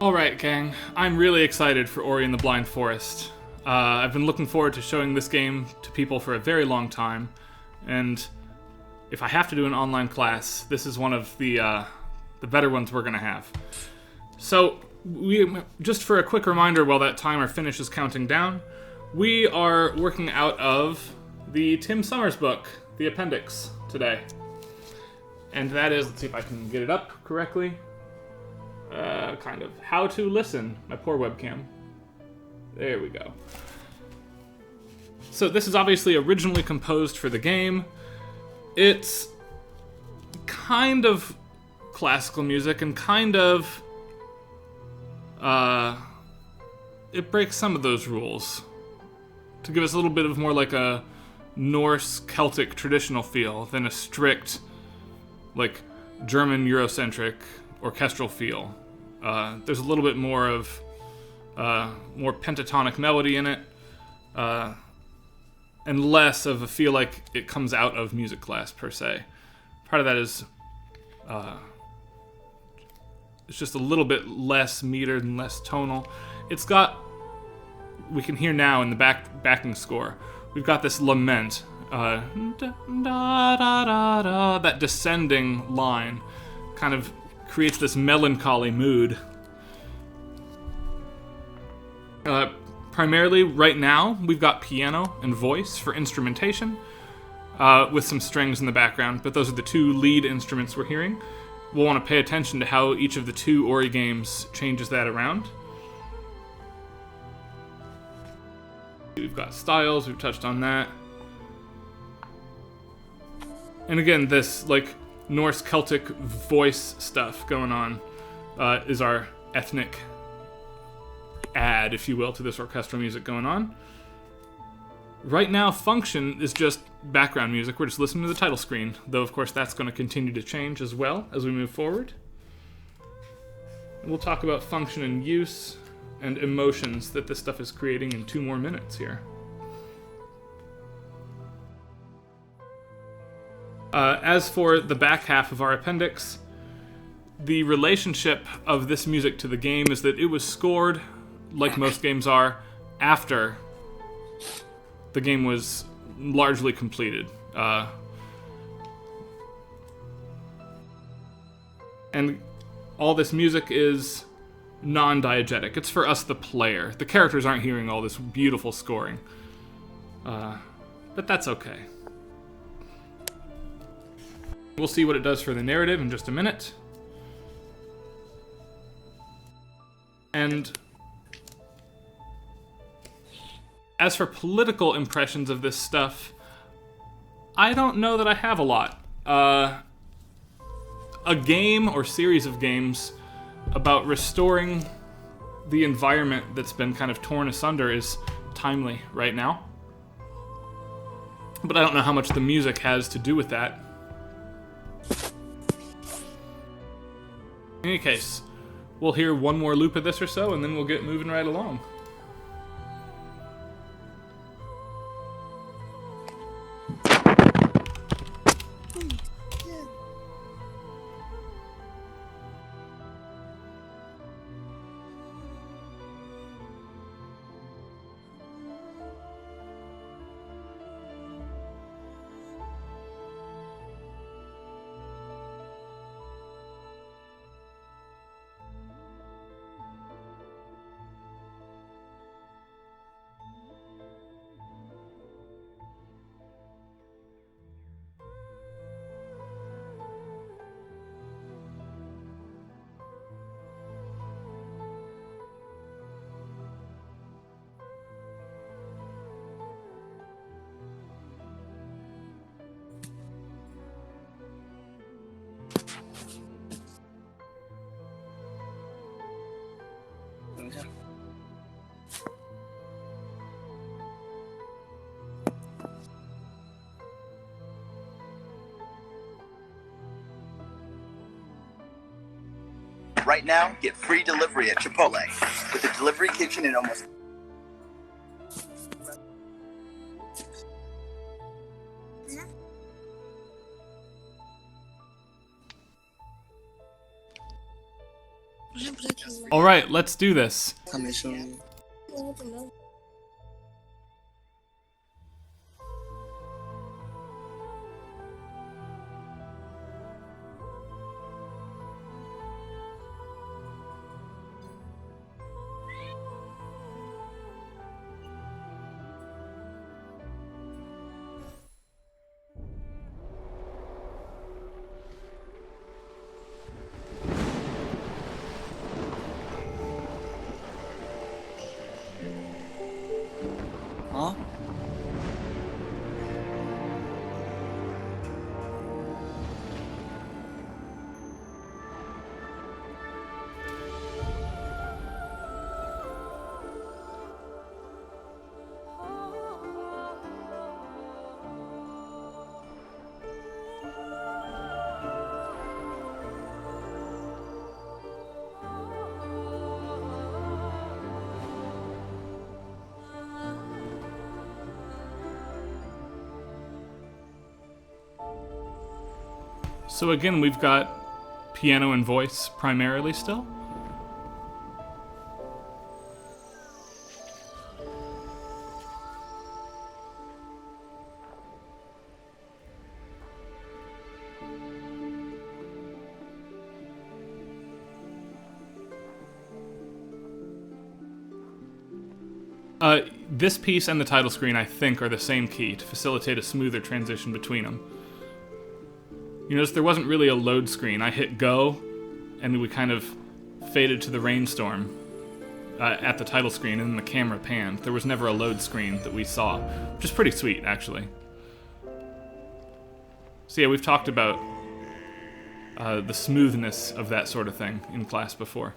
Alright, gang. I'm really excited for Ori and the Blind Forest. I've been looking forward to showing this game to people for a very long time, and if I have to do an online class, this is one of the better ones we're going to have. So, just for a quick reminder while that timer finishes counting down, we are working out of the Tim Summers book, The Appendix, today. And that is, let's see if I can get it up correctly. Kind of. How to Listen. My poor webcam. There we go. So this is obviously originally composed for the game. It's kind of classical music and kind of... it breaks some of those rules to give us a little bit of more like a Norse Celtic traditional feel than a strict, like, German Eurocentric orchestral feel. There's a little bit more of more pentatonic melody in it, and less of a feel like it comes out of music class per se. Part of that is it's just a little bit less metered and less tonal. It's got, we can hear now in the backing score, we've got this lament, da, da, da, da, that descending line kind of creates this melancholy mood. Primarily, right now, we've got piano and voice for instrumentation, with some strings in the background, but those are the two lead instruments we're hearing. We'll want to pay attention to how each of the two Ori games changes that around. We've got styles, we've touched on that. And again, this, like, Norse Celtic voice stuff going on is our ethnic add, if you will, to this orchestral music going on. Right now, Function is just background music. We're just listening to the title screen, though of course that's going to continue to change as well as we move forward. We'll talk about function and use and emotions that this stuff is creating in 2 more minutes here. As for the back half of our appendix, the relationship of this music to the game is that it was scored, like most games are, after the game was largely completed. And all this music is non-diegetic. It's for us, the player. The characters aren't hearing all this beautiful scoring. But that's okay. We'll see what it does for the narrative in just a minute. And as for political impressions of this stuff, I don't know that I have a lot. A game or series of games about restoring the environment that's been kind of torn asunder is timely right now. But I don't know how much the music has to do with that. In any case, we'll hear one more loop of this or so, and then we'll get moving right along. Right now, get free delivery at Chipotle with a delivery kitchen in almost... Alright, let's do this. 他没声音。啊？ So again, we've got piano and voice primarily still. This piece and the title screen, I think, are the same key to facilitate a smoother transition between them. You notice there wasn't really a load screen. I hit go, and we kind of faded to the rainstorm at the title screen, and then the camera panned. There was never a load screen that we saw, which is pretty sweet, actually. So yeah, we've talked about the smoothness of that sort of thing in class before.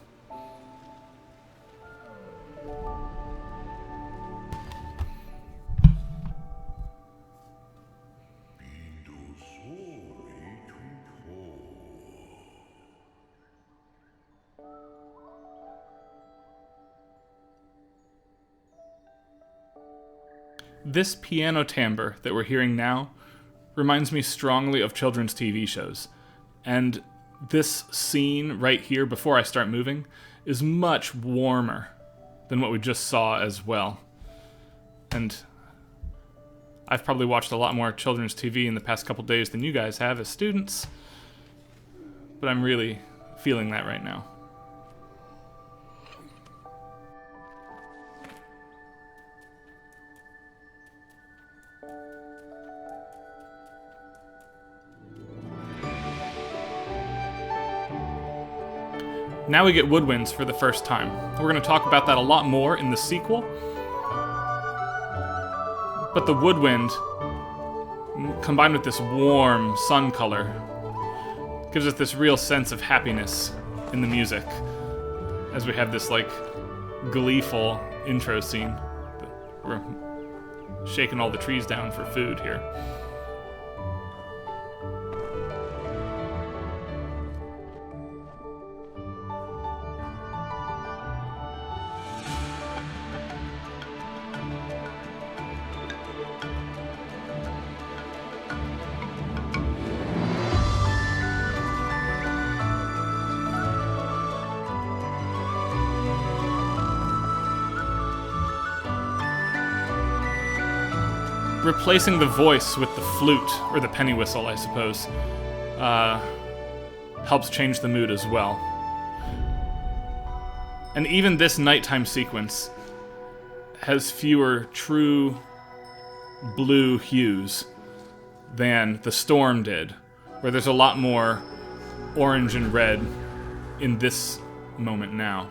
This piano timbre that we're hearing now reminds me strongly of children's TV shows. And this scene right here, before I start moving, is much warmer than what we just saw as well. And I've probably watched a lot more children's TV in the past couple days than you guys have as students, but I'm really feeling that right now. Now we get woodwinds for the first time. We're going to talk about that a lot more in the sequel. But the woodwind, combined with this warm sun color, gives us this real sense of happiness in the music, as we have this, like, gleeful intro scene. We're shaking all the trees down for food here. Replacing the voice with the flute, or the penny whistle, I suppose, helps change the mood as well. And even this nighttime sequence has fewer true blue hues than the storm did, where there's a lot more orange and red in this moment now.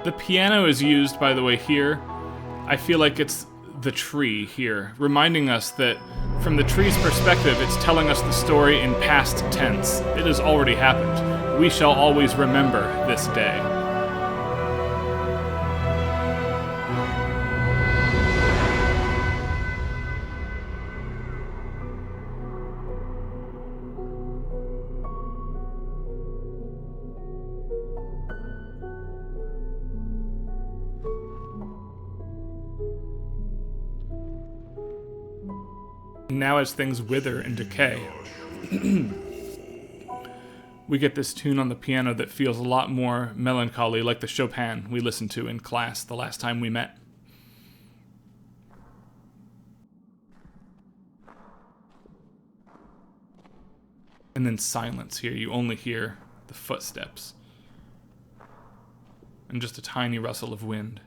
The piano is used, by the way, here. I feel like it's the tree here, reminding us that from the tree's perspective, it's telling us the story in past tense. It has already happened. We shall always remember this day. And now as things wither and decay, we get this tune on the piano that feels a lot more melancholy, like the Chopin we listened to in class the last time we met. And then silence here. You only hear the footsteps. And just a tiny rustle of wind.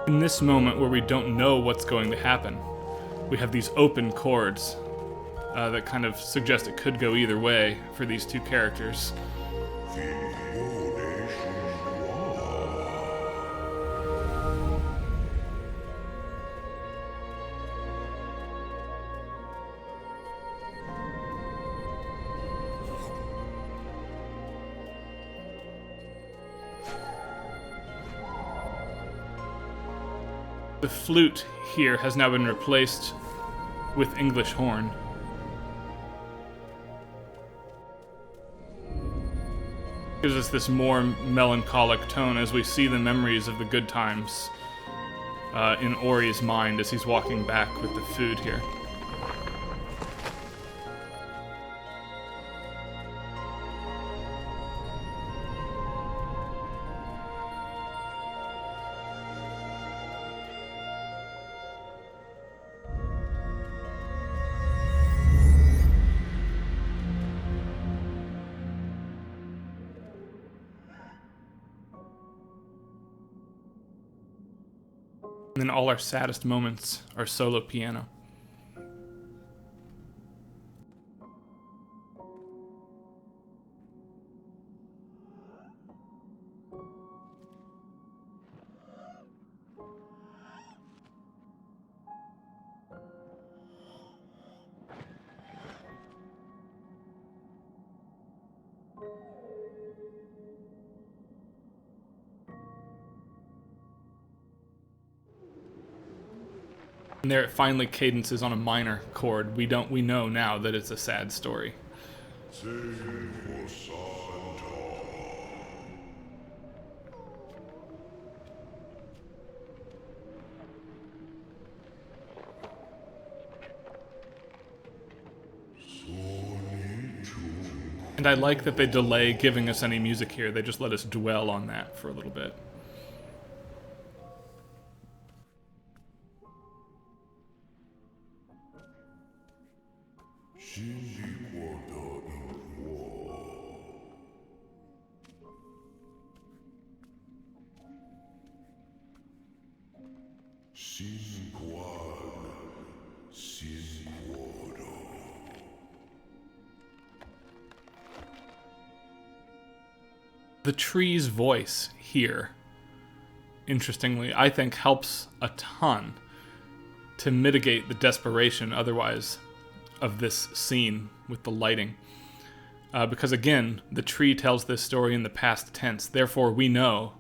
In this moment where we don't know what's going to happen, we have these open chords that kind of suggest it could go either way for these two characters. The flute here has now been replaced with English horn. Gives us this more melancholic tone as we see the memories of the good times in Ori's mind as he's walking back with the food here. And then all our saddest moments are solo piano. And there it finally cadences on a minor chord. We know now that it's a sad story. And I like that they delay giving us any music here. They just let us dwell on that for a little bit. The tree's voice here, interestingly, I think helps a ton to mitigate the desperation otherwise of this scene with the lighting. Because again, the tree tells this story in the past tense, therefore we know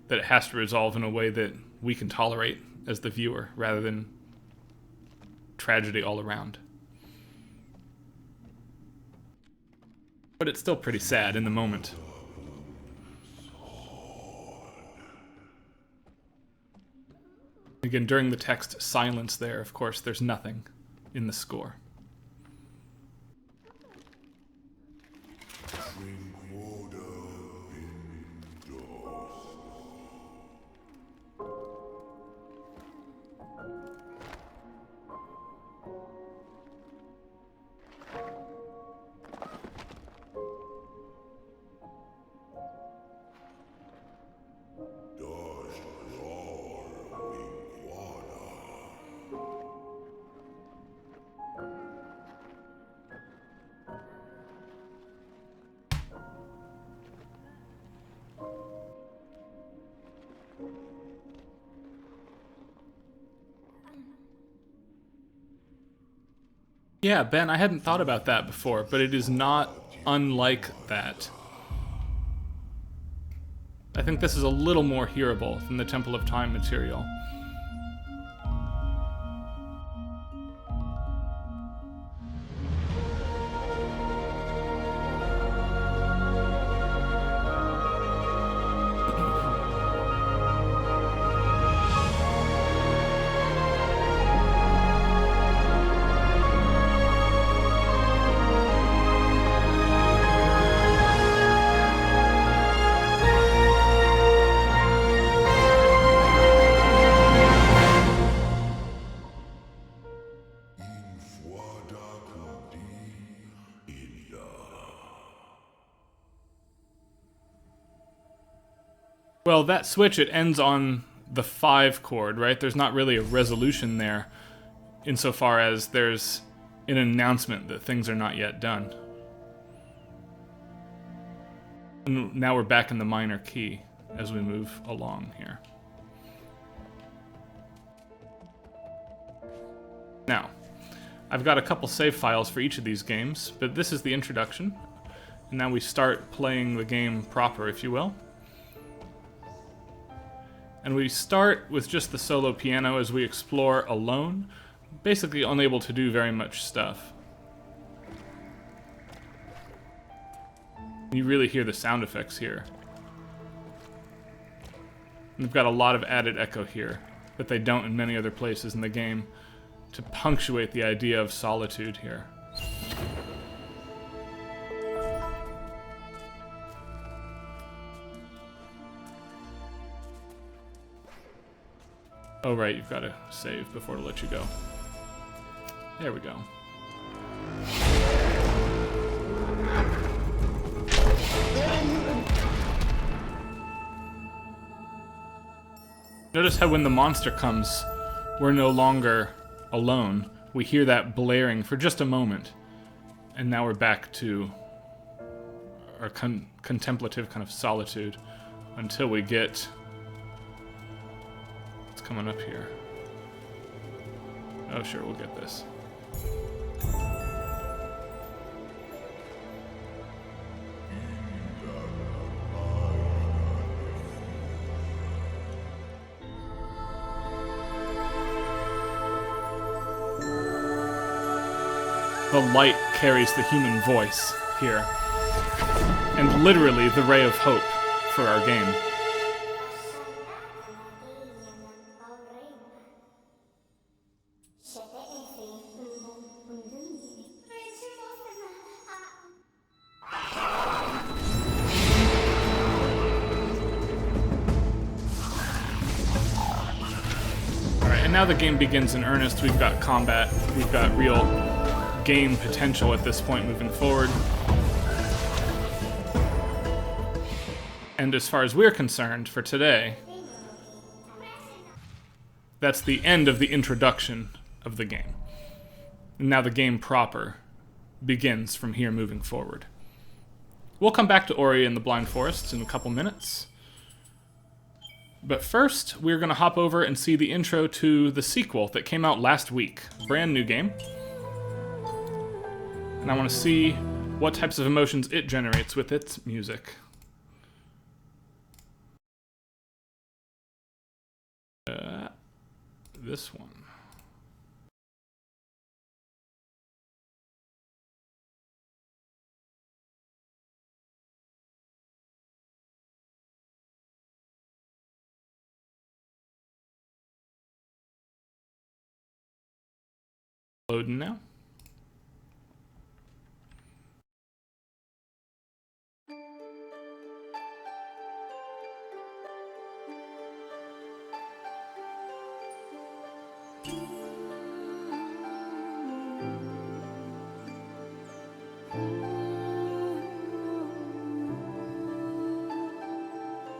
that it has to resolve in a way that we can tolerate as the viewer, rather than tragedy all around. But it's still pretty sad in the moment. Again, during the text silence there, of course, there's nothing in the score. Yeah, Ben, I hadn't thought about that before, but it is not unlike that. I think this is a little more hearable than the Temple of Time material. Well, that switch, it ends on the 5 chord, right? There's not really a resolution there, insofar as there's an announcement that things are not yet done. And now we're back in the minor key as we move along here. Now, I've got a couple save files for each of these games, but this is the introduction. And now we start playing the game proper, if you will. And we start with just the solo piano as we explore alone, basically unable to do very much stuff. You really hear the sound effects here. And they've got a lot of added echo here that they don't in many other places in the game to punctuate the idea of solitude here. Oh right, you've got to save before to let you go. There we go. Notice how when the monster comes, we're no longer alone. We hear that blaring for just a moment, and now we're back to our contemplative kind of solitude until we get what's coming up here. Oh sure, we'll get this. The light carries the human voice here, and literally the ray of hope for our game. Alright, and now the game begins in earnest. We've got combat, we've got real game potential at this point moving forward. And as far as we're concerned for today, that's the end of the introduction of the game. And now the game proper begins from here moving forward. We'll come back to Ori and the Blind Forest in a couple minutes. But first, we're going to hop over and see the intro to the sequel that came out last week. Brand new game. And I want to see what types of emotions it generates with its music. This one. Loading now.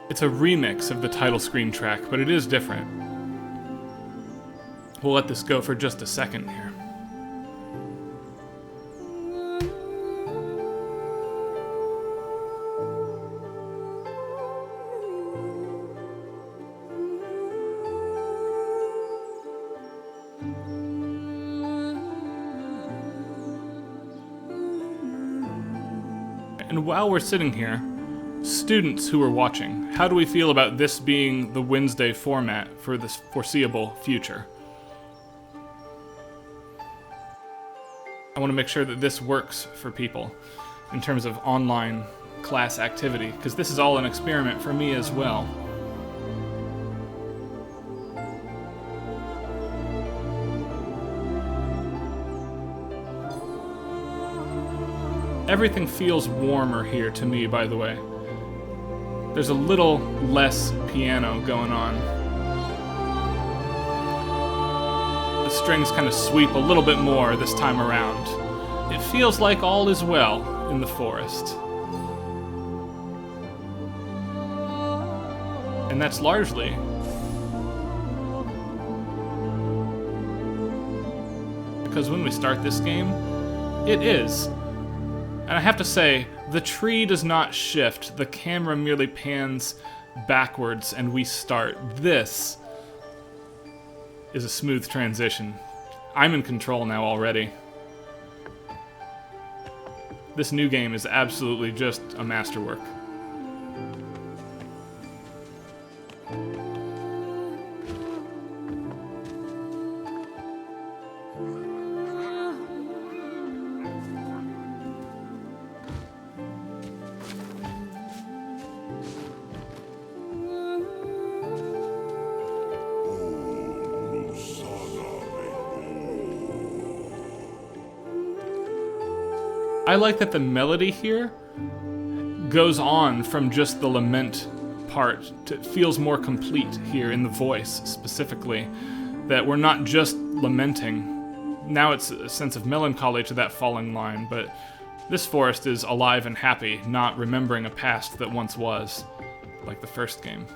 It's a remix of the title screen track, but it is different. We'll let this go for just a second here. And while we're sitting here, students who are watching, how do we feel about this being the Wednesday format for this foreseeable future? I want to make sure that this works for people in terms of online class activity, because this is all an experiment for me as well. Everything feels warmer here to me, by the way. There's a little less piano going on. The strings kind of sweep a little bit more this time around. It feels like all is well in the forest. And that's largely because when we start this game, it is. And I have to say, the tree does not shift. The camera merely pans backwards and we start. This is a smooth transition. I'm in control now already. This new game is absolutely just a masterwork. I like that the melody here goes on from just the lament part. It feels more complete here in the voice, specifically. That we're not just lamenting. Now it's a sense of melancholy to that falling line, but this forest is alive and happy, not remembering a past that once was, like the first game.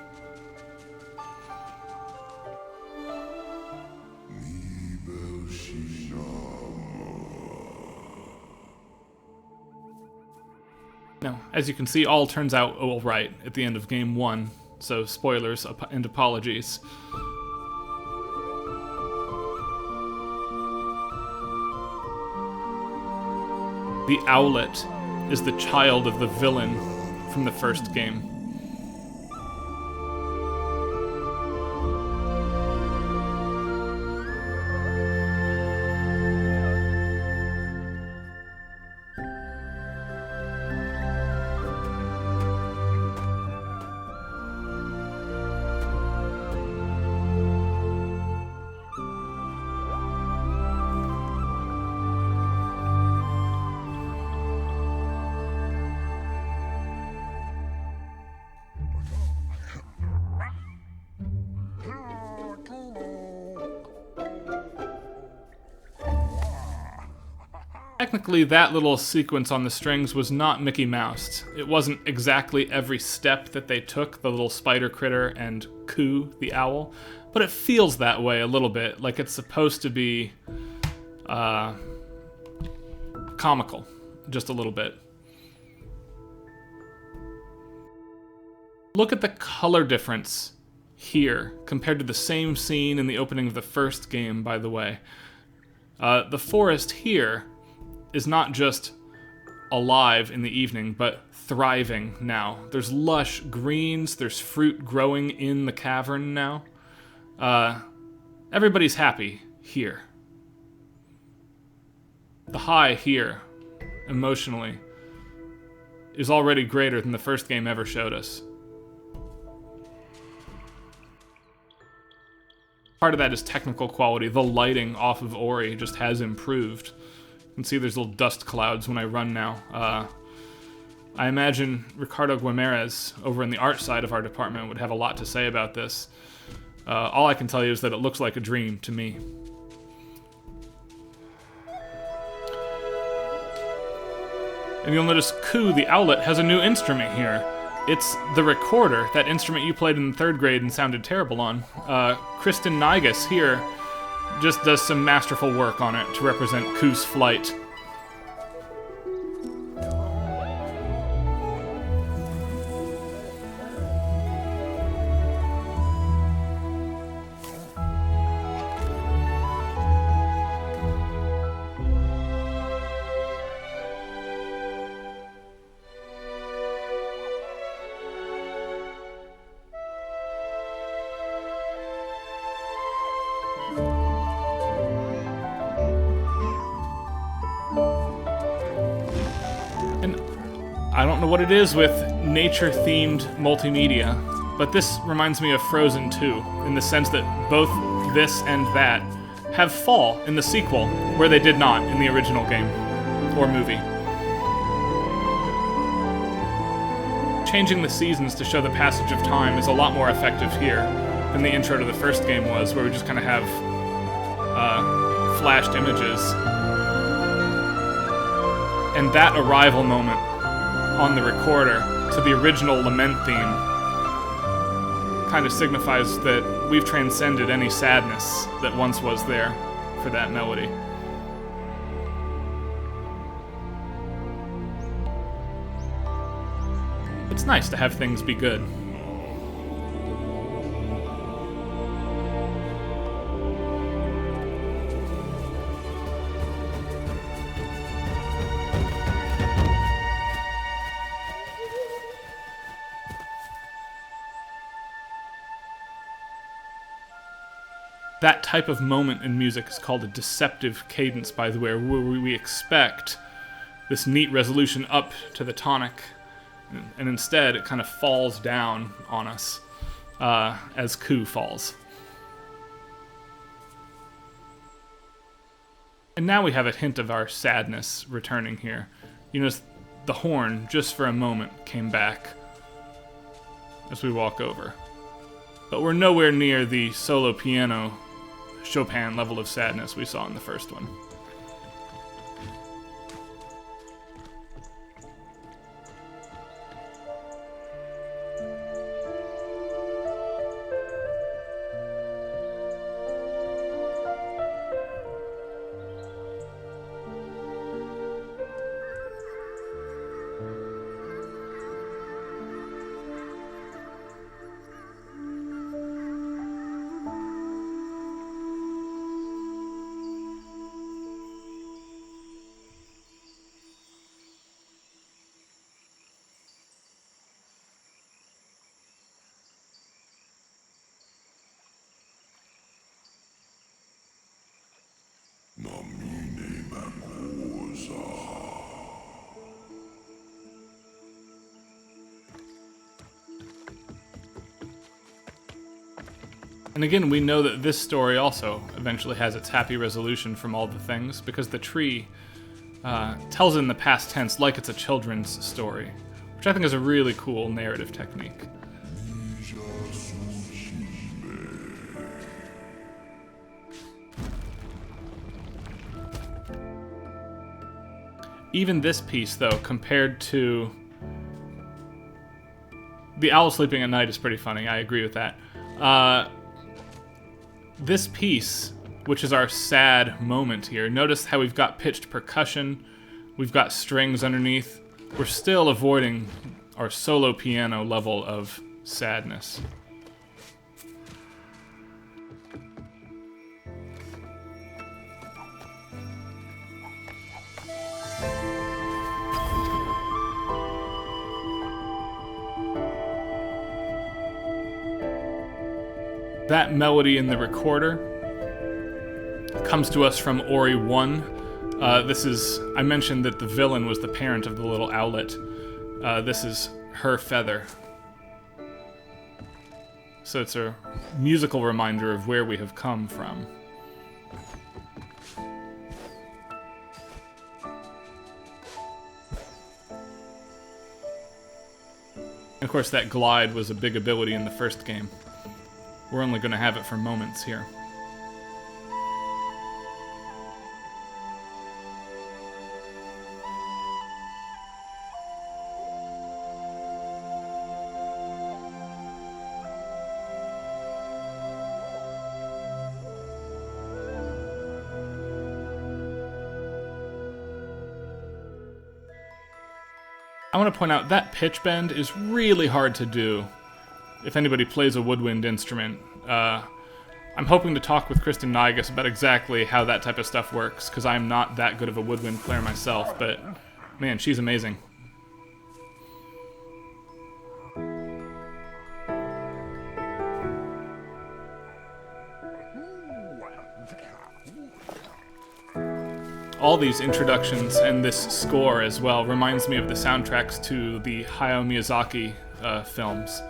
Now, as you can see, all turns out all right at the end of Game 1, so spoilers and apologies. The owlet is the child of the villain from the first game. Technically, that little sequence on the strings was not Mickey Mouse. It wasn't exactly every step that they took, the little spider critter and Coo, the owl, but it feels that way a little bit, like it's supposed to be comical, just a little bit. Look at the color difference here compared to the same scene in the opening of the first game, by the way. The forest here is not just alive in the evening, but thriving now. There's lush greens, there's fruit growing in the cavern now. Everybody's happy here. The high here, emotionally, is already greater than the first game ever showed us. Part of that is technical quality. The lighting off of Ori just has improved. You can see there's little dust clouds when I run now. I imagine Ricardo Guimarães, over in the art side of our department, would have a lot to say about this. All I can tell you is that it looks like a dream to me. And you'll notice Ku, the owlet, has a new instrument here. It's the recorder, that instrument you played in 3rd grade and sounded terrible on. Kristen Nigas here just does some masterful work on it to represent Ku's flight. I don't know what it is with nature-themed multimedia, but this reminds me of Frozen 2, in the sense that both this and that have fall in the sequel, where they did not in the original game or movie. Changing the seasons to show the passage of time is a lot more effective here than the intro to the first game was, where we just kind of have flashed images. And that arrival moment on the recorder to the original lament theme kind of signifies that we've transcended any sadness that once was there for that melody. It's nice to have things be good. That type of moment in music is called a deceptive cadence, by the way, where we expect this neat resolution up to the tonic, and instead it kind of falls down on us as Ku falls. And now we have a hint of our sadness returning here. You notice the horn, just for a moment, came back as we walk over. But we're nowhere near the solo piano Chopin level of sadness we saw in the first one. And again, we know that this story also eventually has its happy resolution from all the things, because the tree tells it in the past tense like it's a children's story, which I think is a really cool narrative technique. Even this piece, though, compared to The Owl Sleeping at Night is pretty funny, I agree with that. This piece, which is our sad moment here, notice how we've got pitched percussion, we've got strings underneath. We're still avoiding our solo piano level of sadness. That melody in the recorder comes to us from Ori 1. I mentioned that the villain was the parent of the little owlet. This is her feather. So it's a musical reminder of where we have come from. Of course, that glide was a big ability in the first game. We're only going to have it for moments here. I want to point out that pitch bend is really hard to do if anybody plays a woodwind instrument. I'm hoping to talk with Kristen Nygus about exactly how that type of stuff works, because I'm not that good of a woodwind player myself, but man, she's amazing. All these introductions and this score as well reminds me of the soundtracks to the Hayao Miyazaki films.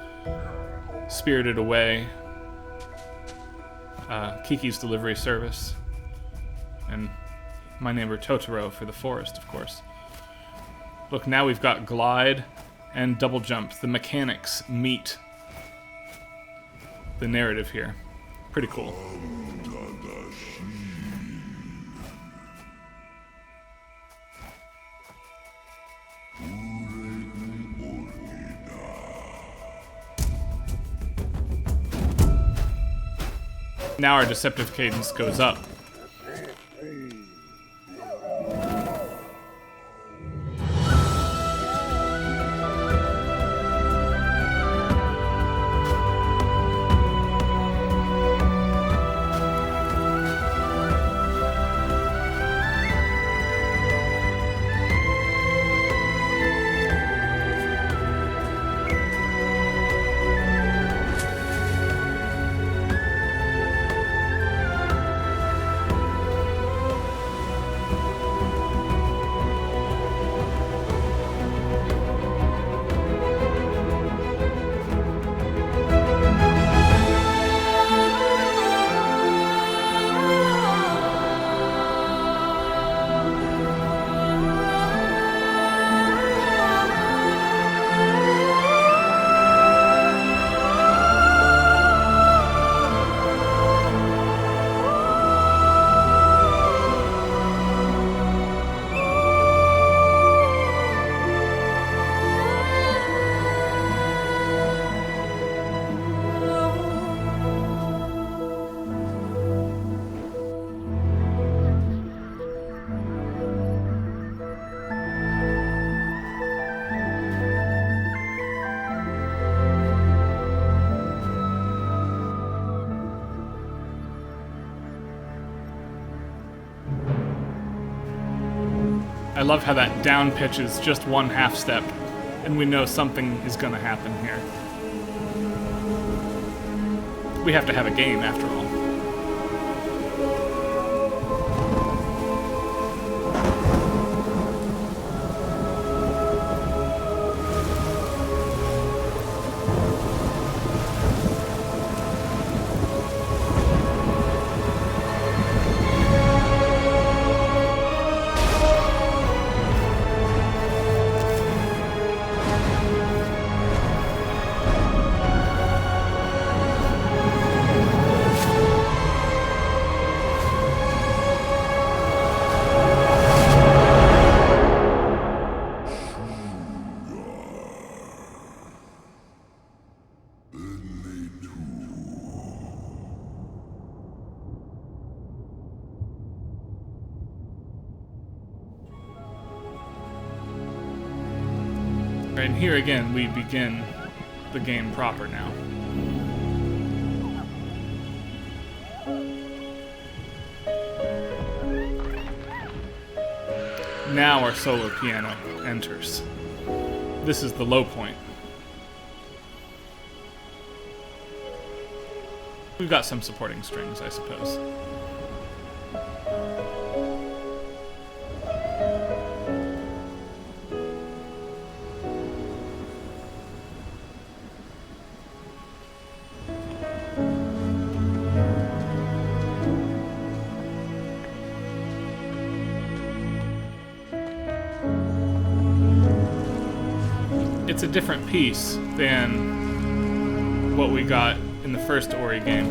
Spirited Away, Kiki's Delivery Service, and My Neighbor Totoro for the forest, of course. Look, now we've got glide and double jump. The mechanics meet the narrative here. Pretty cool. Now our deceptive cadence goes up. I love how that down pitch is just one half step, and we know something is going to happen here. We have to have a game, after all. And here again, we begin the game proper now. Now our solo piano enters. This is the low point. We've got some supporting strings, I suppose. it's a different piece than what we got in the first Ori game.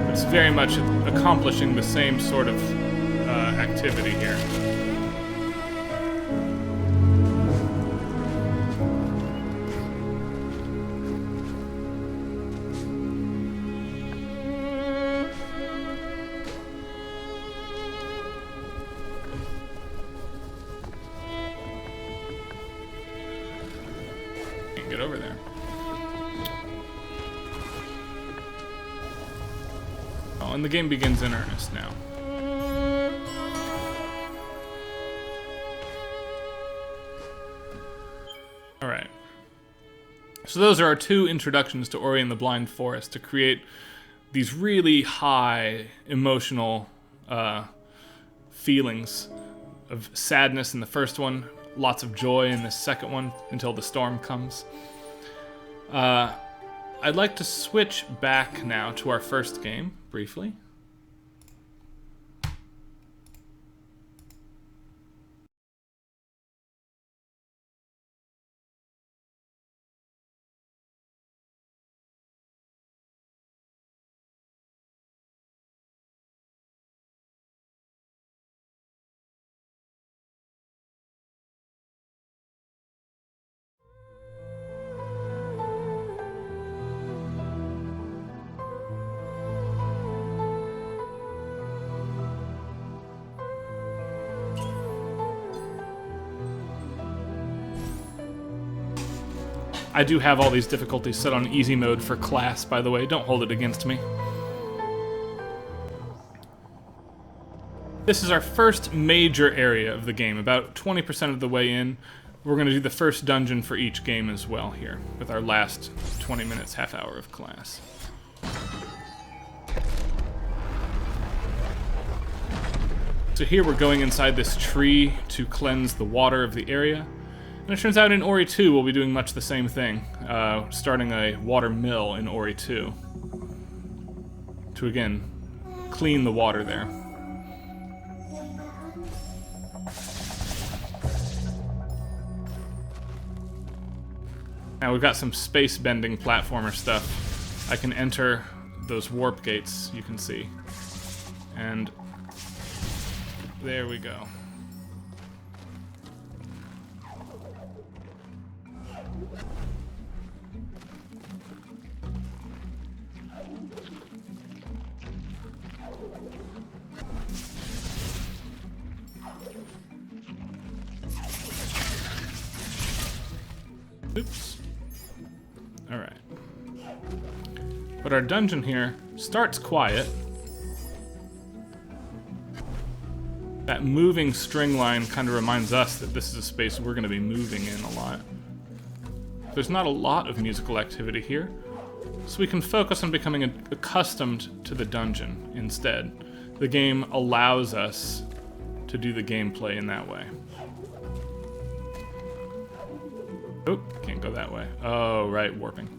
It's very much accomplishing the same sort of activity here. Can't get over there. Oh, and the game begins in earnest now. Alright. So those are our two introductions to Ori and the Blind Forest to create these really high emotional feelings of sadness in the first one, lots of joy in the second one until the storm comes. I'd like to switch back now to our first game, briefly. I do have all these difficulties set on easy mode for class, by the way. Don't hold it against me. This is our first major area of the game, about 20% of the way in. We're going to do the first dungeon for each game as well here, with our last 20 minutes, half hour of class. So here we're going inside this tree to cleanse the water of the area. And it turns out in Ori 2 we'll be doing much the same thing, starting a water mill in Ori 2 to, again, clean the water there. Now we've got some space-bending platformer stuff. I can enter those warp gates, you can see. And there we go. Oops. Alright. But our dungeon here starts quiet. That moving string line kind of reminds us that this is a space we're going to be moving in a lot. There's not a lot of musical activity here, so we can focus on becoming accustomed to the dungeon instead. The game allows us to do the gameplay in that way. Oh, can't go that way. Oh, right, warping.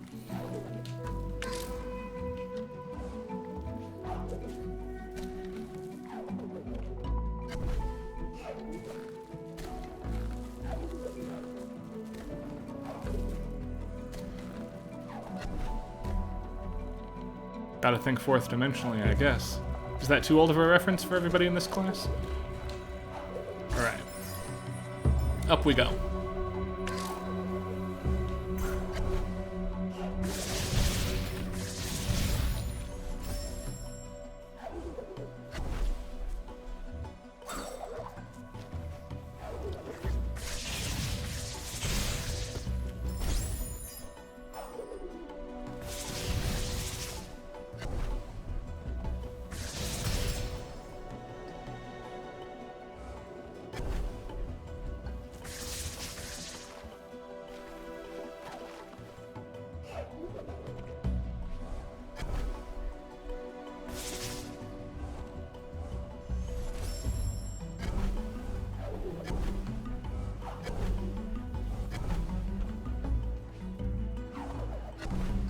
Gotta think fourth dimensionally, I guess. Is that too old of a reference for everybody in this class? Alright. Up we go.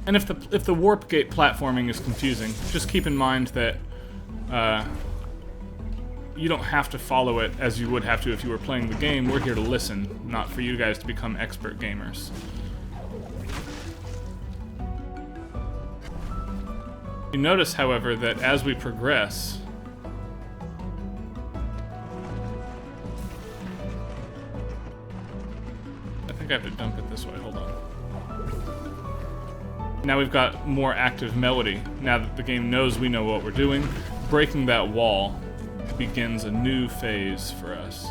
And if the warp gate platforming is confusing, just keep in mind that you don't have to follow it as you would have to if you were playing the game. We're here to listen, not for you guys to become expert gamers. You notice, however, that as we progress, I think I have to dump it this way, hold on. Now we've got more active melody. Now that the game knows we know what we're doing, breaking that wall begins a new phase for us.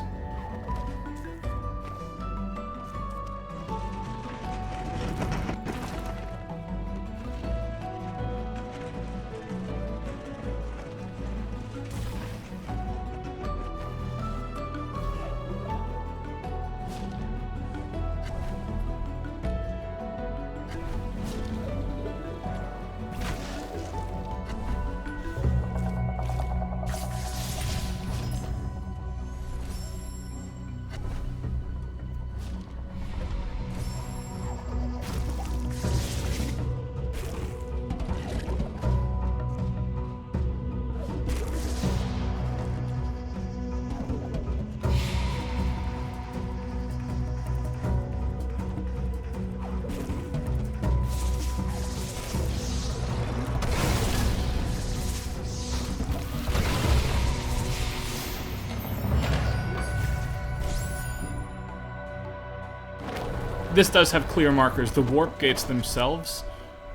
This does have clear markers. The warp gates themselves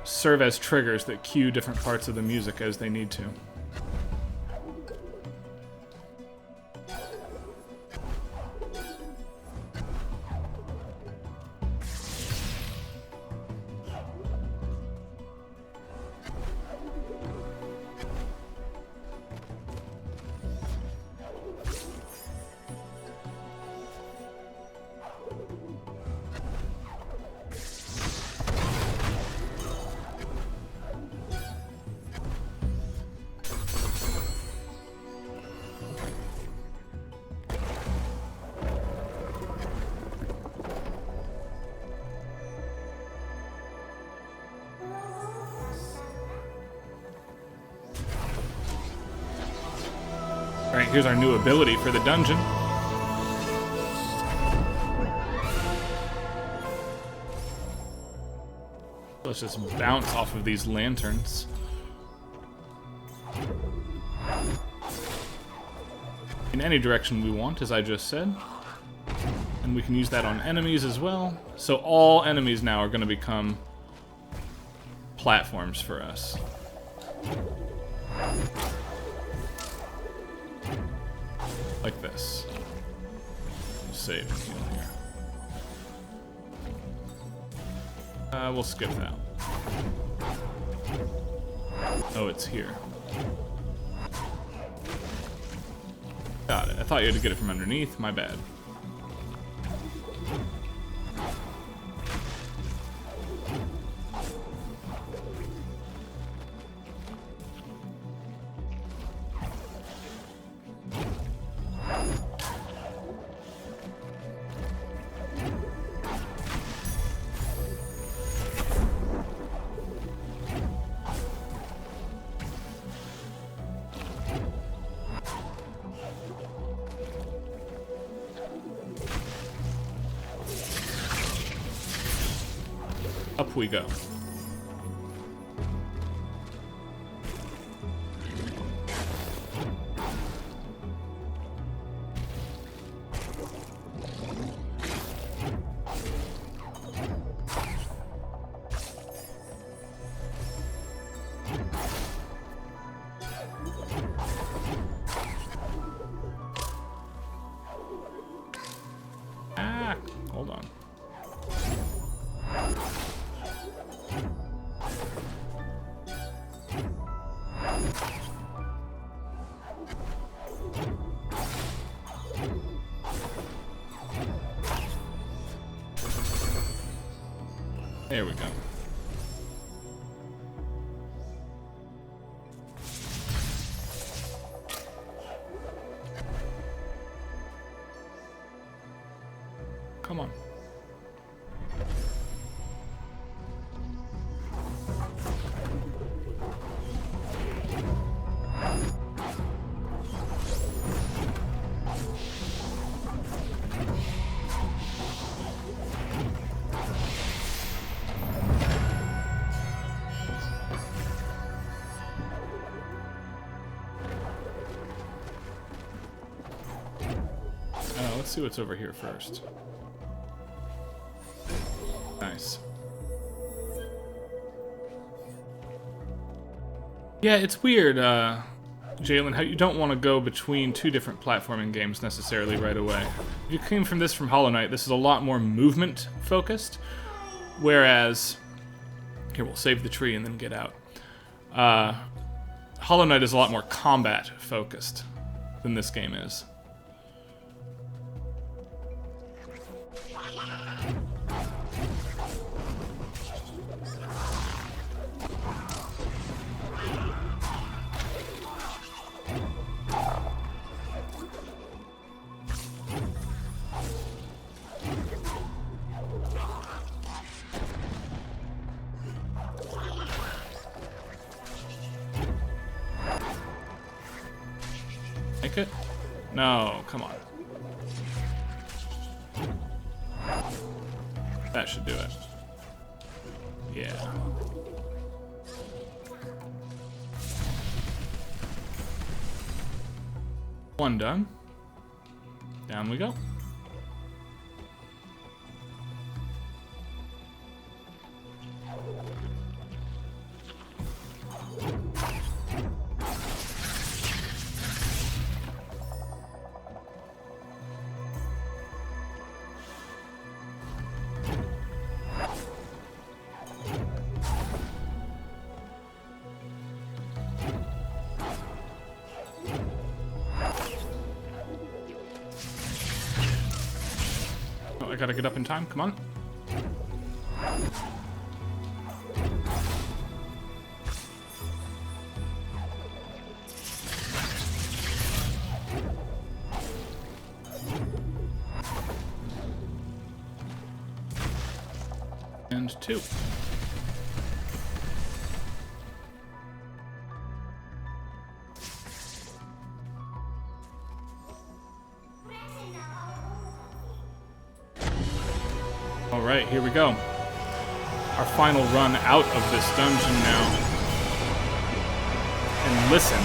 serve as triggers that cue different parts of the music as they need to. Alright, here's our new ability for the dungeon. Let's just bounce off of these lanterns. In any direction we want, as I just said. And we can use that on enemies as well. So all enemies now are going to become platforms for us. Like this. We'll save and heal here. We'll skip that. Oh, it's here. Got it. I thought you had to get it from underneath. My bad. Up we go. Ah, hold on. There we go. Come on. see what's over here first. Nice. Yeah, it's weird, Jalen, how you don't want to go between two different platforming games necessarily right away. If you came from Hollow Knight, this is a lot more movement focused, whereas here we'll save the tree and then get out. Hollow Knight is a lot more combat focused than this game is. Make it? No, come on. That should do it. Yeah. One done. Down we go. I gotta get up in time, come on. And 2. Alright, here we go. Our final run out of this dungeon now. And listen.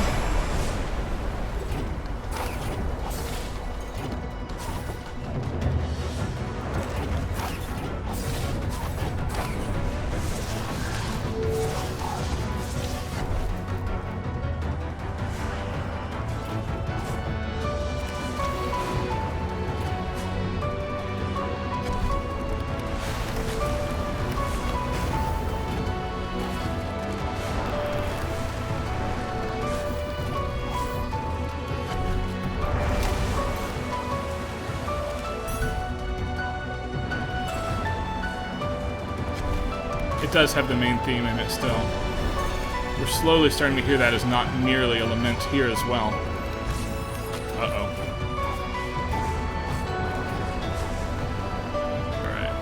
It does have the main theme in it still. We're slowly starting to hear that as not merely a lament here as well. Uh-oh. Alright.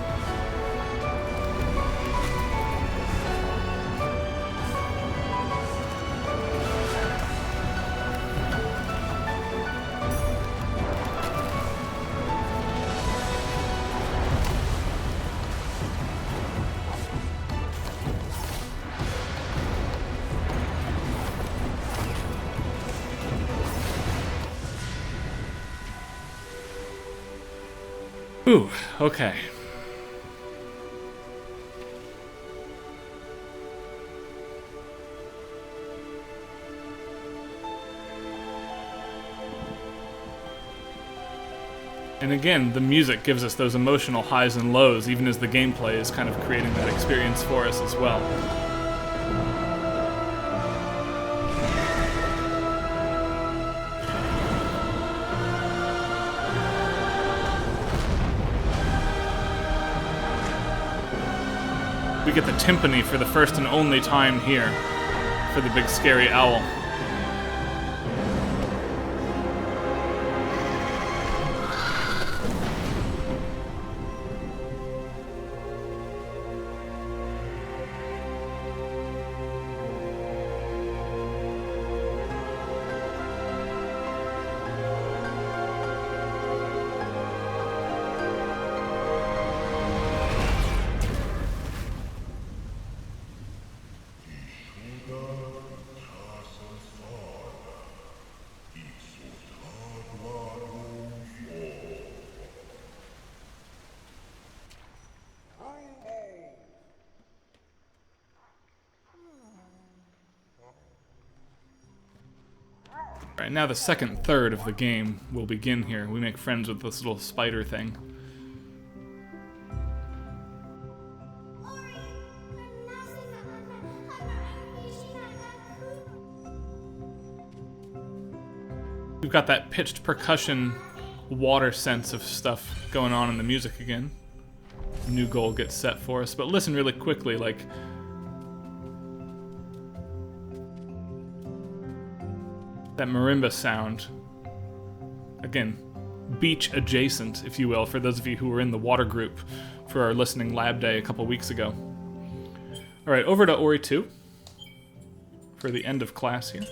Ooh, okay. And again, the music gives us those emotional highs and lows, even as the gameplay is kind of creating that experience for us as well. We get the timpani for the first and only time here for the big scary owl. Alright, now the second third of the game will begin here. We make friends with this little spider thing. We've got that pitched percussion water sense of stuff going on in the music again. New goal gets set for us, but listen really quickly, like... that marimba sound. Again, beach adjacent, if you will, for those of you who were in the water group for our listening lab day a couple weeks ago. Alright, over to Ori 2 for the end of class here.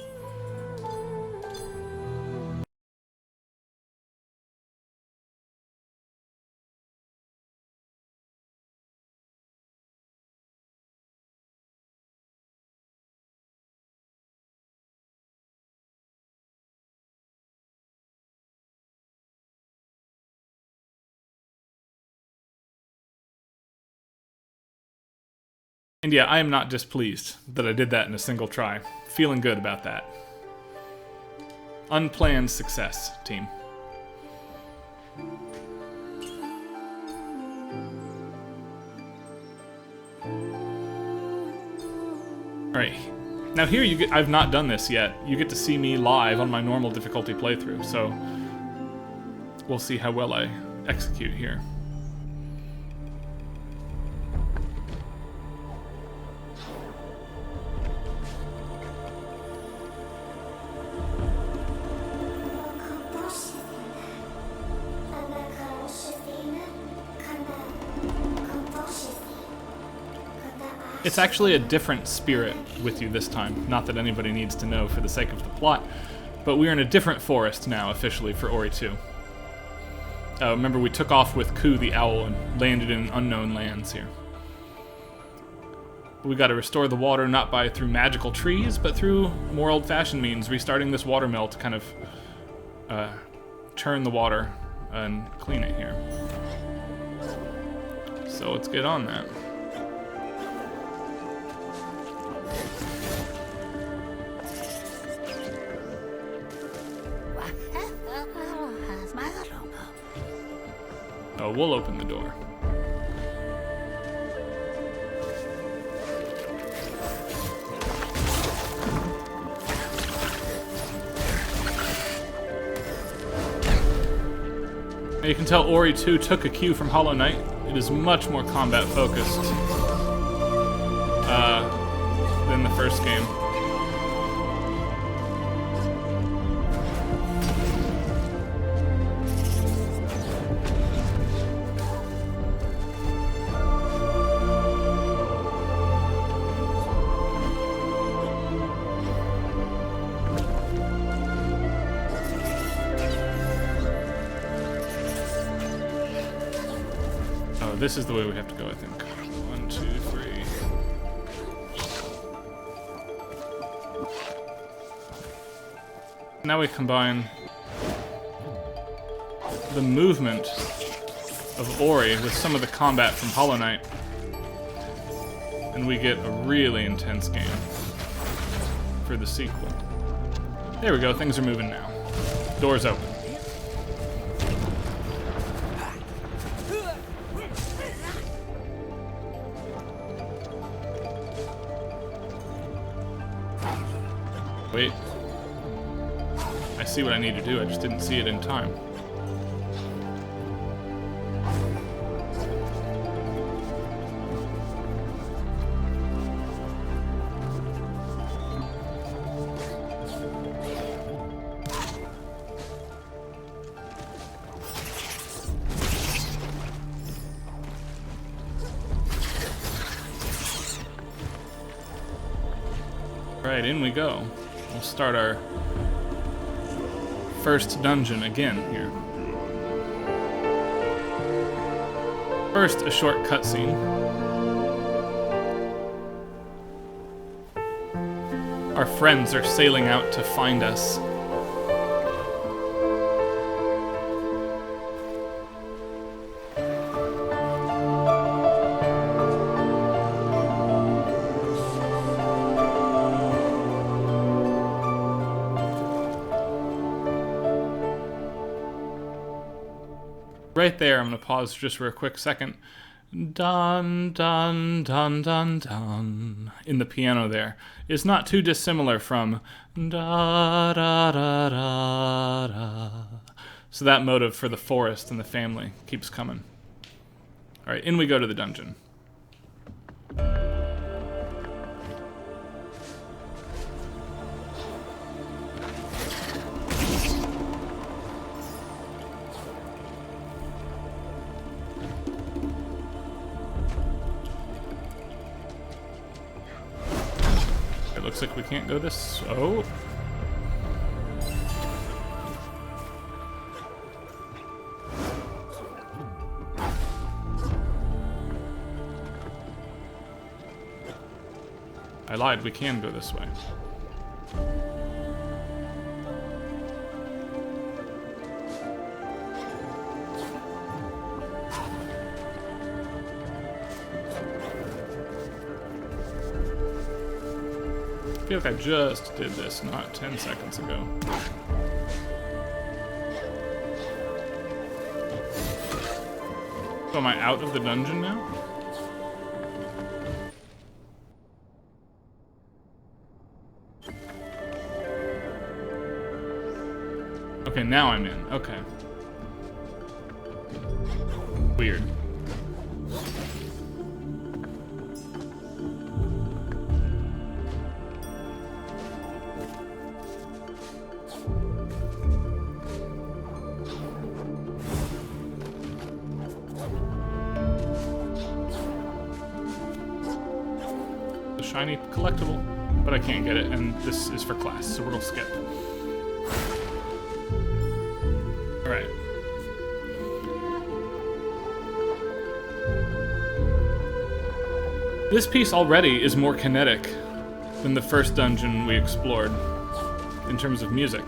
And yeah, I am not displeased that I did that in a single try. Feeling good about that. Unplanned success, team. Alright, now here you get, I've not done this yet. You get to see me live on my normal difficulty playthrough, so we'll see how well I execute here. It's actually a different spirit with you this time. Not that anybody needs to know for the sake of the plot, but we're in a different forest now, officially, for Ori 2. Remember, we took off with Ku the owl and landed in unknown lands here. We gotta restore the water not through magical trees, but through more old-fashioned means, restarting this water mill to kind of churn the water and clean it here. So let's get on that. Oh, we'll open the door. Now you can tell Ori 2 took a cue from Hollow Knight. It is much more combat focused than the first game. This is the way we have to go, I think. 1, 2, 3. Now we combine the movement of Ori with some of the combat from Hollow Knight, and we get a really intense game for the sequel. There we go, things are moving now. Doors open. Wait. I see what I need to do, I just didn't see it in time. Right, in we go. We'll start our first dungeon again here. First, a short cutscene. Our friends are sailing out to find us. Right there, I'm going to pause just for a quick second. Dun, dun, dun, dun, dun. In the piano there is not too dissimilar from da, da, da, da, da. So that motive for the forest and the family keeps coming. Alright, in we go to the dungeon. It looks like we can't go this... Oh. I lied, we can go this way. I feel like I just did this not 10 seconds ago. So am I out of the dungeon now? Okay, now I'm in. Okay. Weird. The shiny collectible, but I can't get it, and this is for class, so we'll skip. Alright. This piece already is more kinetic than the first dungeon we explored, in terms of music.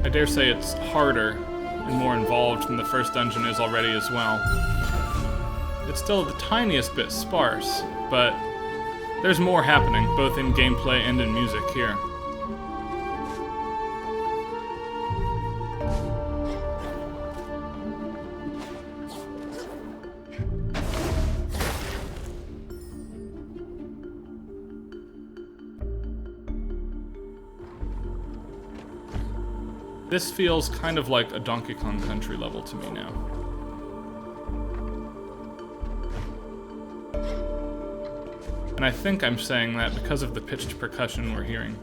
I dare say it's harder and more involved than the first dungeon is already as well. It's still the tiniest bit sparse, but there's more happening, both in gameplay and in music here. This feels kind of like a Donkey Kong Country level to me now. And I think I'm saying that because of the pitched percussion we're hearing.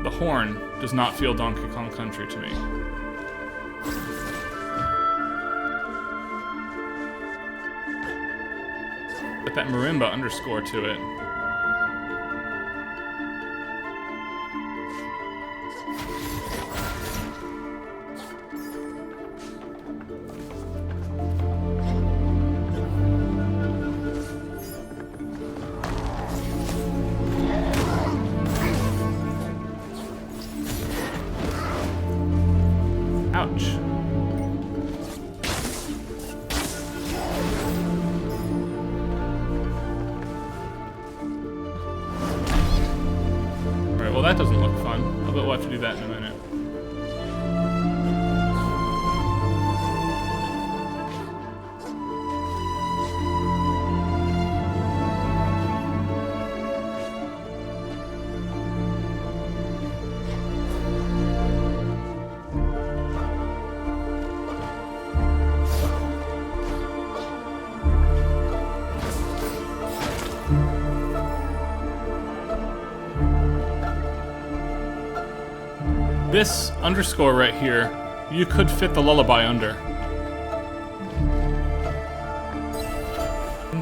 The horn does not feel Donkey Kong Country to me. But that marimba underscore to it. Ouch. Alright, well that doesn't look fun. I bet we'll have to do that in a minute. This underscore right here, you could fit the lullaby under.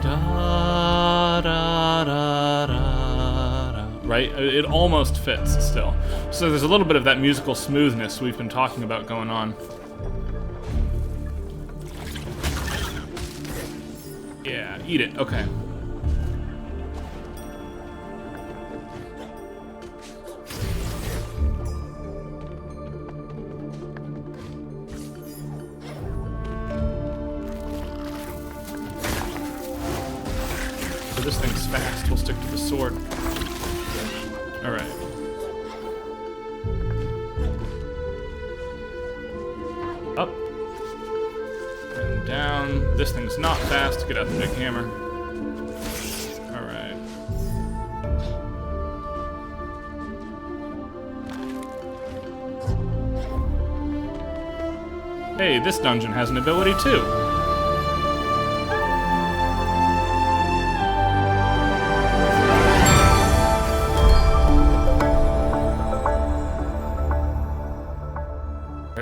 Da, da, da, da, da. Right? It almost fits still. So there's a little bit of that musical smoothness we've been talking about going on. Yeah, eat it. Okay. This thing's fast. We'll stick to the sword. Alright. This thing's not fast. Get out the big hammer. Alright. Hey, this dungeon has an ability too.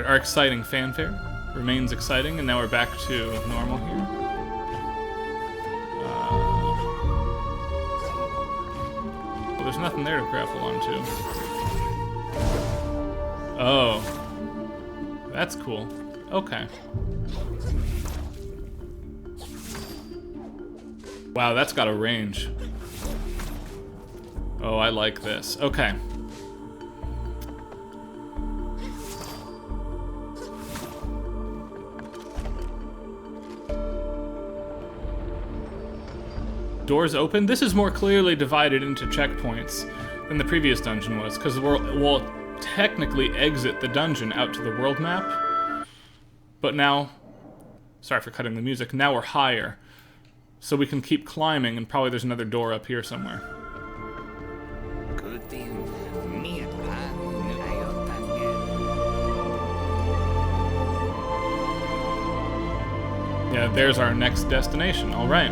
Our exciting fanfare remains exciting, and now we're back to normal here. Well, there's nothing there to grapple onto. Oh. That's cool. Okay. Wow, that's got a range. Oh, I like this. Okay. Doors open. This is more clearly divided into checkpoints than the previous dungeon was, because we'll technically exit the dungeon out to the world map. But now, sorry for cutting the music, now we're higher. So we can keep climbing, and probably there's another door up here somewhere. Yeah, there's our next destination. All right.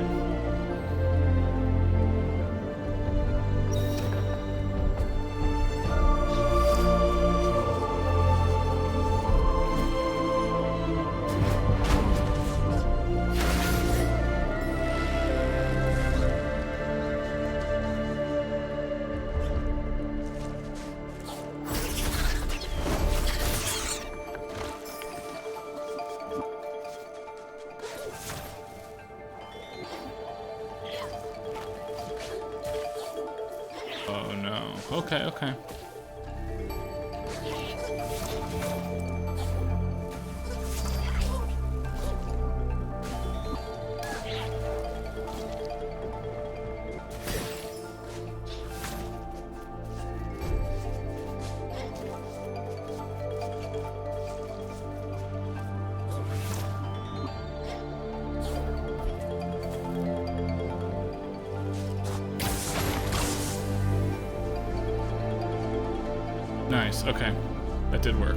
Oh no. Okay, okay. Nice, okay. That did work.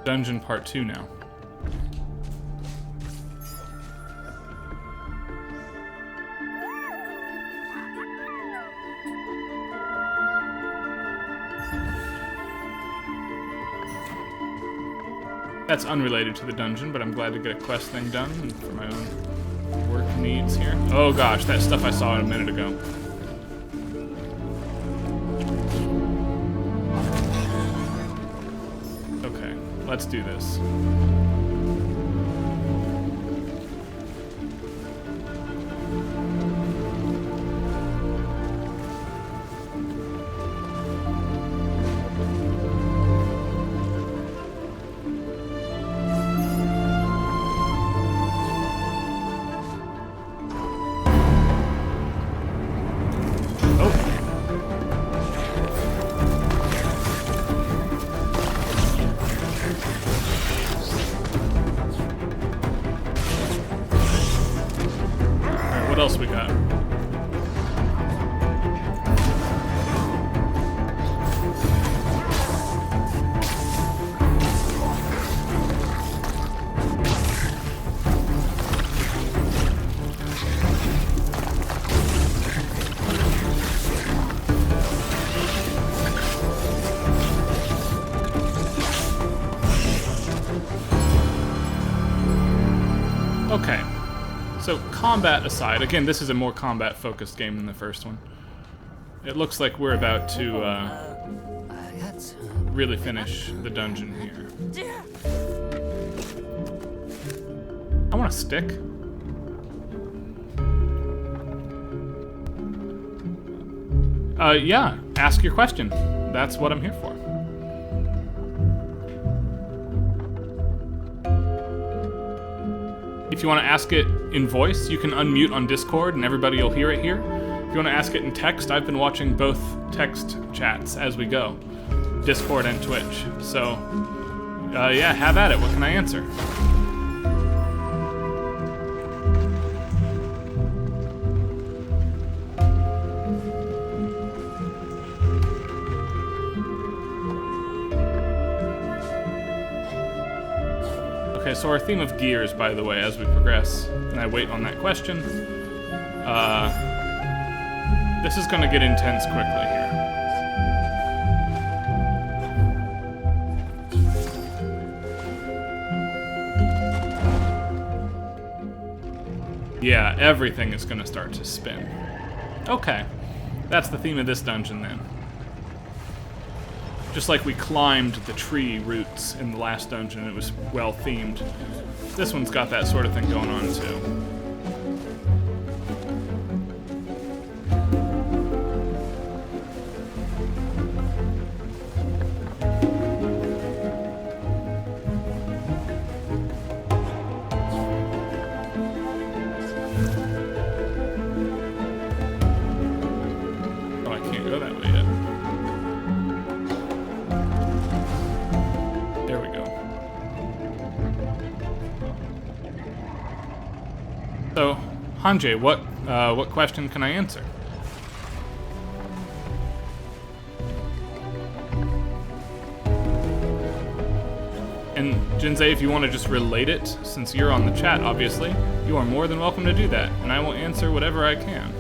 Dungeon part 2 now. That's unrelated to the dungeon, but I'm glad to get a quest thing done for my own work needs here. Oh gosh, that stuff I saw a minute ago. Okay, let's do this. What else we got? Okay. So, combat aside, again, this is a more combat-focused game than the first one. It looks like we're about to really finish the dungeon here. I want a stick. Yeah, ask your question. That's what I'm here for. If you want to ask it in voice, you can unmute on Discord and everybody will hear it here. If you want to ask it in text, I've been watching both text chats as we go. Discord and Twitch. So, yeah, have at it. What can I answer? Okay, so our theme of gears, by the way, as we progress, and I wait on that question, this is going to get intense quickly here. Yeah, everything is going to start to spin. Okay, that's the theme of this dungeon then. Just like we climbed the tree roots in the last dungeon, it was well themed. This one's got that sort of thing going on too. Oh, I can't go that way yet. There we go. So, Hanjay, what question can I answer? And Jinsei, if you want to just relate it, since you're on the chat, obviously, you are more than welcome to do that, and I will answer whatever I can.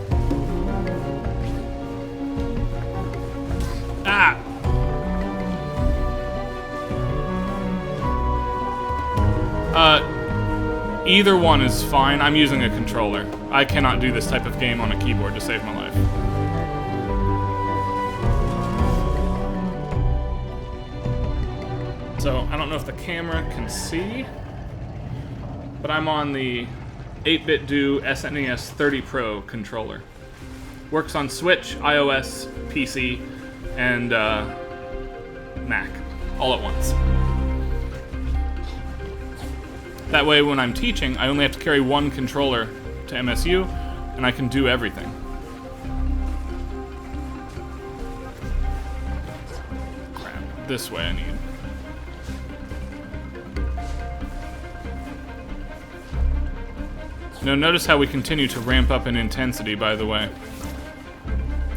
Ah! Either one is fine. I'm using a controller. I cannot do this type of game on a keyboard to save my life. So, I don't know if the camera can see, but I'm on the 8-bit Do SNES 30 Pro controller. Works on Switch, iOS, PC, and Mac, all at once. That way, when I'm teaching, I only have to carry one controller to MSU, and I can do everything. Crap, this way I need. Now notice how we continue to ramp up in intensity, by the way.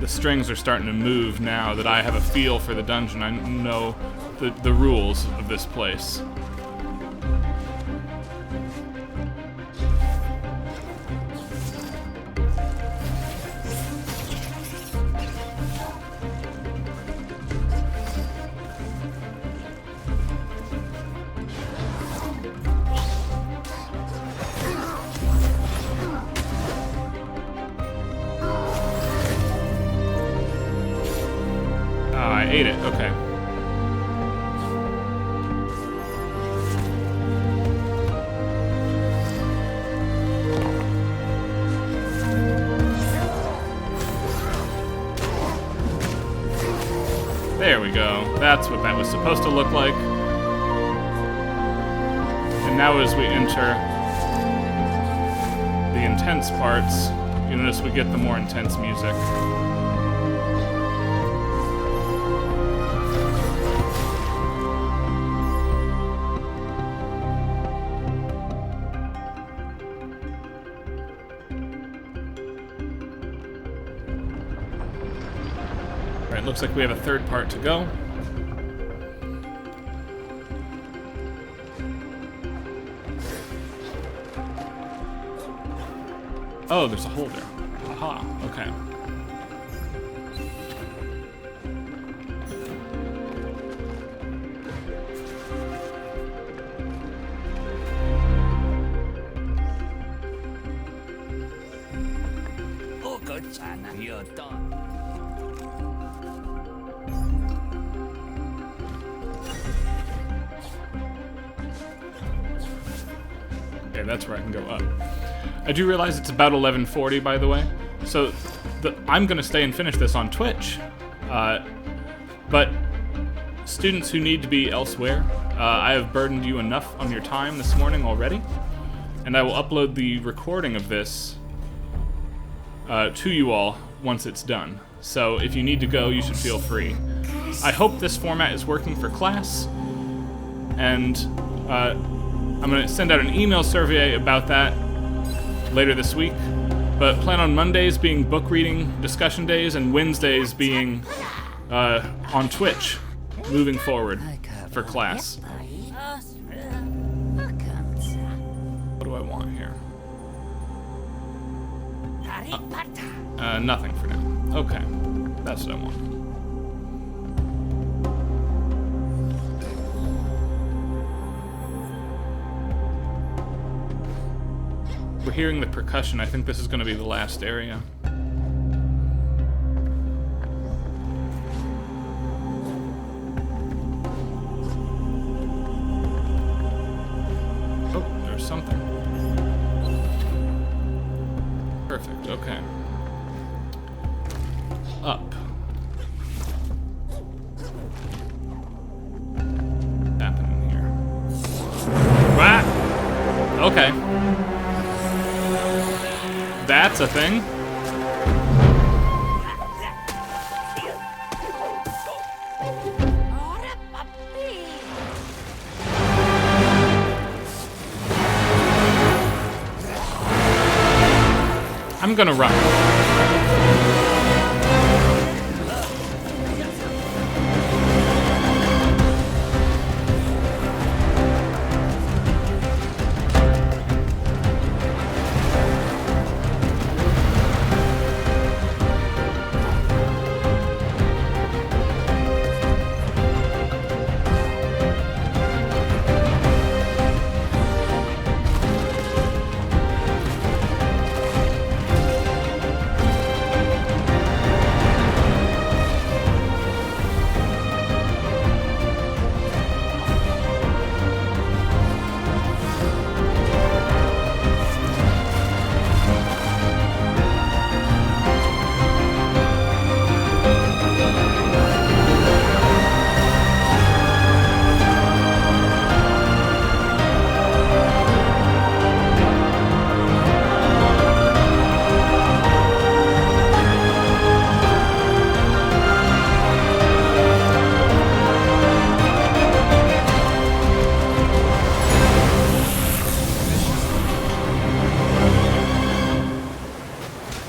The strings are starting to move now that I have a feel for the dungeon. I know the rules of this place. I ate it, okay. There we go. That's what that was supposed to look like. And now as we enter the intense parts, you notice we get the more intense music. Looks like we have a third part to go. Oh, there's a hole there. Aha, okay. Okay, that's where I can go up. I do realize it's about 11:40, by the way, so I'm going to stay and finish this on Twitch, but students who need to be elsewhere, I have burdened you enough on your time this morning already, and I will upload the recording of this to you all once it's done. So if you need to go, you should feel free. I hope this format is working for class, and I'm going to send out an email survey about that later this week, but plan on Mondays being book reading discussion days and Wednesdays being on Twitch moving forward for class. What do I want here? Nothing for now. Okay, that's what I want. We're hearing the percussion. I think this is going to be the last area. Oh, there's something. Perfect, okay. Up. What's happening here? Ah! Okay. That's a thing. I'm gonna run.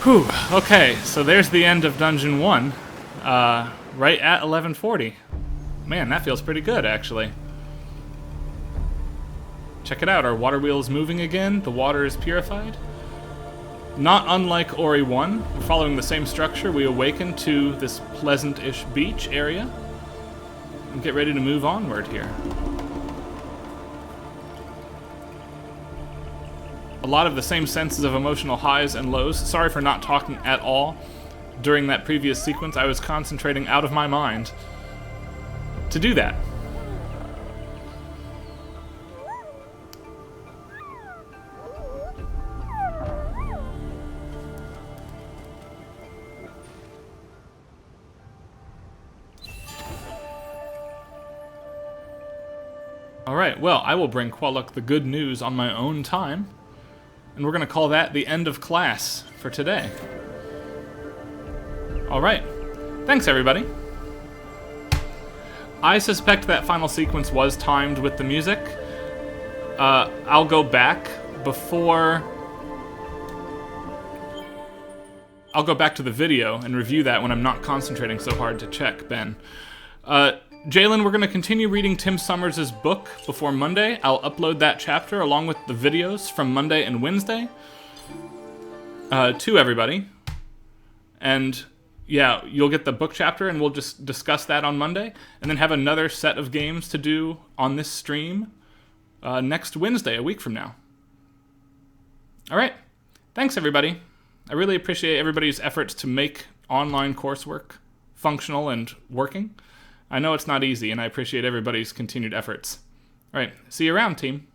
Whew, okay, so there's the end of Dungeon 1, right at 11:40. Man, that feels pretty good, actually. Check it out, our water wheel is moving again, the water is purified. Not unlike Ori 1, we're following the same structure. We awaken to this pleasant-ish beach area, and get ready to move onward here. A lot of the same senses of emotional highs and lows. Sorry for not talking at all during that previous sequence. I was concentrating out of my mind to do that. Alright, well, I will bring Qualuk the good news on my own time. And we're going to call that the end of class for today. Alright. Thanks, everybody. I suspect that final sequence was timed with the music. I'll go back before... I'll go back to the video and review that when I'm not concentrating so hard to check, Ben. Jalen, we're going to continue reading Tim Summers' book before Monday. I'll upload that chapter along with the videos from Monday and Wednesday to everybody. And yeah, you'll get the book chapter and we'll just discuss that on Monday. And then have another set of games to do on this stream next Wednesday, a week from now. All right. Thanks, everybody. I really appreciate everybody's efforts to make online coursework functional and working. I know it's not easy, and I appreciate everybody's continued efforts. All right, see you around, team.